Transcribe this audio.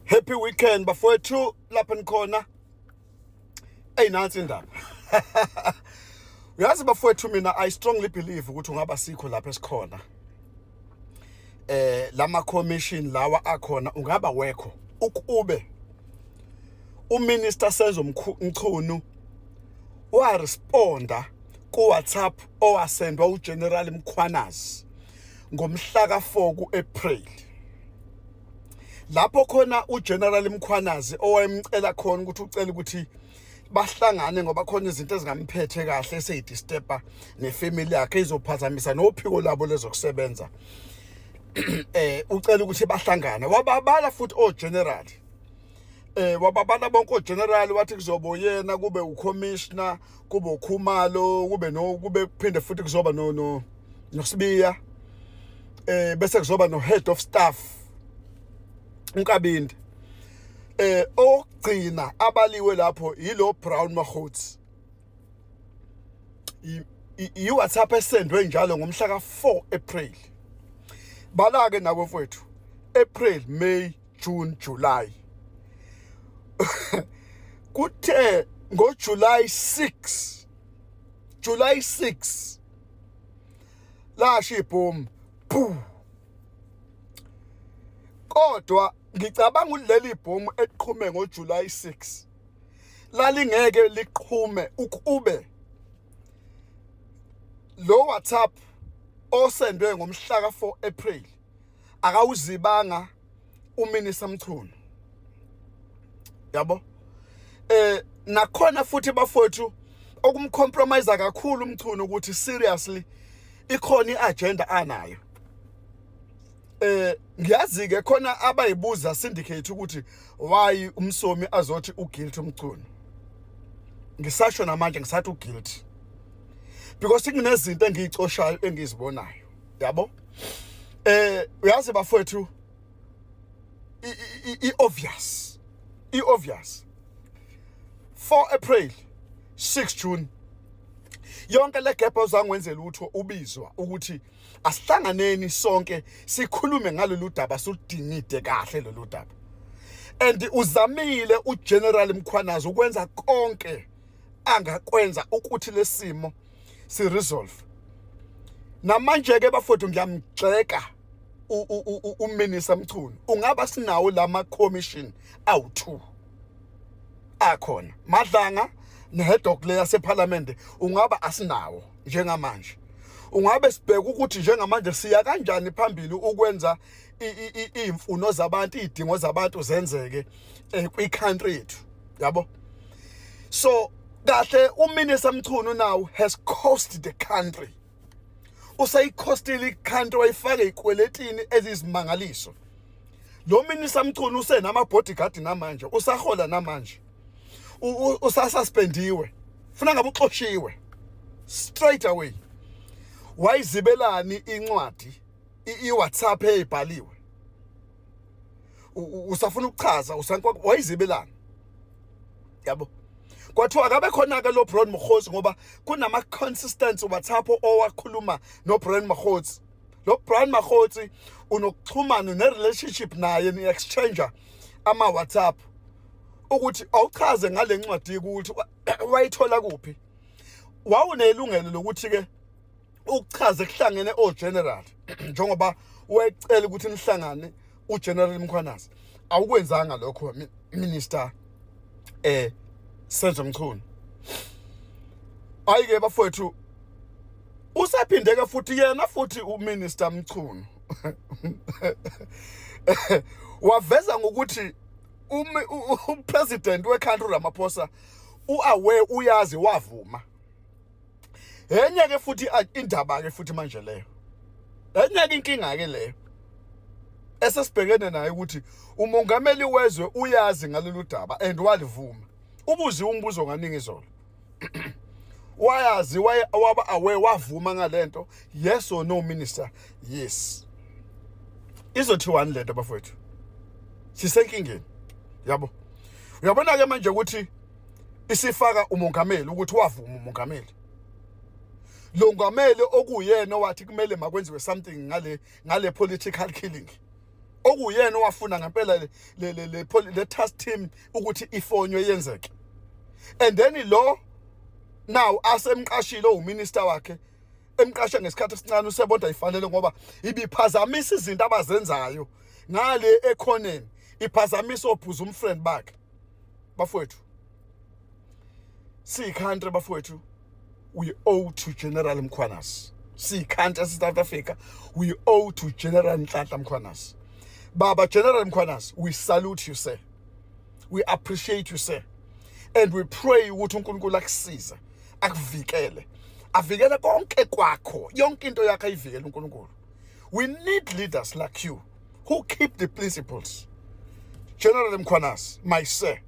Happy weekend bafowethu lapha nikhona. Nansi indaba. Uyazi bafowethu mina I strongly believe ukuthi ungaba sikho lapha esikhona. Lama commission lawa akhona ungaba wekho ukube uMinister Senzo Mchunu wa responda ku WhatsApp owasendwa uGeneral Mkhwanazi ngomhla ka4 kuApril. Lapho khona uGeneral Mkhwanazi owayemcela khona ukuthi ucela ukuthi bahlangane ngoba khona izinto ezingamphethe kahle eseyidisturba nefamily yakhe izophazamisa nophiko labo lezokusebenza. Ucela ukuthi bahlangane wababala futhi oGeneral wababala bonke oGeneral wathi kuzoba yena kube uCommissioner kube uKhumalo kube kuphinde futhi kuzoba noSibiya bese kuzoba noHead of Staff uNkabinde. Ogcina abaliwe lapho yilo Brown Makgothi. WhatsApp esendwe njalo ngomhla ka4 April. Bala ke nabo mfowethu. April, May, June, July. Kuthe ngoJuly 6. July 6. Lasha ibhomu. Kodwa ngicabanga uleli ibhomu eqhume ngoJuly 6 lalingeke liqhume ukube lo WhatsApp osendwe ngomhla ka4 April akawuzibanga uMinister Mchunu. Yabo nakhona futhi bafowethu okumcompromise kakhulu uMchunu ukuthi seriously ikhona iagenda anayo. Ngiyazi ke khona abayibuza syndicate ukuthi why umsomi azothi uguilty uMchunu. Ngisasho namanje ngisathi uguilty because kunezinto engicoshayo engizibonayo, yabo. Uyazi bafowethu i-obvious 4 April 6 June yonke le gap ozangwenzela utho ubizwa ukuthi asihlanganeni sonke sikhulume ngalolu daba siludingide kahle lolu daba. And uzamile uGeneral Mkhwanazi ukwenza konke angakwenza ukuthi lesimo si resolve. Namanje ke bafowethu ngiyamgxeka uMinister Mchunu. Ungaba sinawo lama commission awu2 akhona. Madlanga nehead of yase parliament ungaba asinawo njengamanje. Ungabe sibheka ukuthi njengamanje siya kanjani phambili ukwenza imfuno zabantu idingo zabantu zenzeke kwicountry yethu, yabo. So kahle uMinister Mchunu now has cost the country. Usayicostile country wayifake ikweletini ezizimangaliso. Lo Minister Mchunu usenama bodyguard namanje usahola namanje. Usasuspendiwe. Funa ngabe uxoshiwe straight away. Wayizibelani incwadi iWhatsApp eyibhaliwe. Usafuna ukuchaza wayizibelani. Yabo. Kwathiwa akabe khona ke lo Brown Makgothi ngoba kunama consistent WhatsApp owakhuluma no Brown Makgothi. Lo Brown Makgothi unokuxhumana nerelationship naye ni exchanger ama WhatsApp ukuthi awuchaze ngale ncwadi ukuthi wayithola kuphi. Wawunelungelo lokuthi ke ukuchaze kuhlangene oGeneral njengoba wecela ukuthi nihlangane uGeneral Mkhwanazi. Awukwenzanga lokho Minister Senzo Mchunu. Ayike bafowethu usaphindeka futhi yena futhi uMinister Mchunu waveza ngokuthi upresident weCountry Ramaphosa uaware uyazi wavuma. Enye ke futhi indaba ke futhi manje leyo. Enye ke inkinga ke leyo. Esesibhekene naye ukuthi umongameli wezwe uyazi ngalolu daba and walivuma. Ubuzi umbuzo nganingi izolo. Wayazi waba aware wavuma ngalento? Yes or no minister? Yes. Izothiwa lento bafowethu. Sisenkingeni. Yabo. Uyabona ke manje ukuthi isifaka umongameli ukuthi wavuma umongameli. Lo ngameli okuyena wathi kumele makwenziwe something ngale political killing. okuyena owafuna ngempela le task team ukuthi ifonywe yenzeke. And then lo now asemqashile uminister wakhe emqashe ngesikhathi esincane usebonda ifanele ngoba ibiphazamisa izinto abazenzayo ngale ekhoneni iphazamisa ophuza umfriend bakhe. Bafowethu si country bafowethu, we owe to General Mkhwanazi. Si country South Africa, we owe to General Nhlanhla Mkhwanazi. Baba General Mkhwanazi, we salute you, sir. We appreciate you, sir. And we pray ukuthi uNkulunkulu akusize, akuvikele. Avikele konke kwakho, yonke into yakho ayivikele uNkulunkulu. We need leaders like you who keep the principles. General Mkhwanazi, my sir,